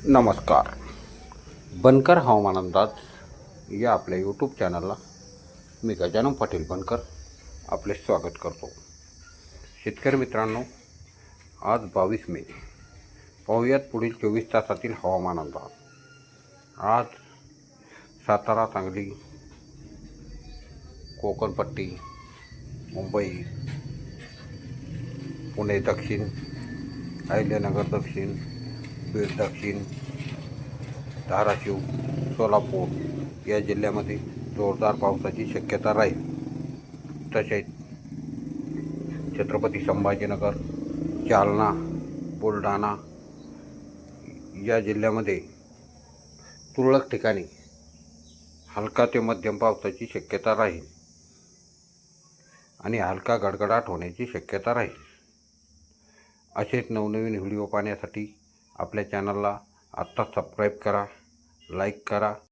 नमस्कार. बनकर हवामान अंदाज या आपल्या यूट्यूब चॅनलला मी गजानन पाटील बनकर आपले स्वागत करतो. शेतकरी मित्रांनो, आज 22 मे. पाहूयात पुढील 24 तासातील हवामान अंदाज. आज सातारा, सांगली, कोकणपट्टी, मुंबई, पुणे दक्षिण, अहिल्यानगर दक्षिण, बीड दक्षिण, धाराशिव, सोलापूर या जिल्ह्यामध्ये जोरदार पावसाची शक्यता राहील. तसेच छत्रपती संभाजीनगर, जालना, बुलढाणा या जिल्ह्यामध्ये तुरळक ठिकाणी हलका ते मध्यम पावसाची शक्यता राहील आणि हलका गडगडाट होण्याची शक्यता राहील. असेच नवनवीन व्हिडिओ पाहण्यासाठी आपल्या चॅनलला आत्ता सबस्क्राईब करा, लाईक करा.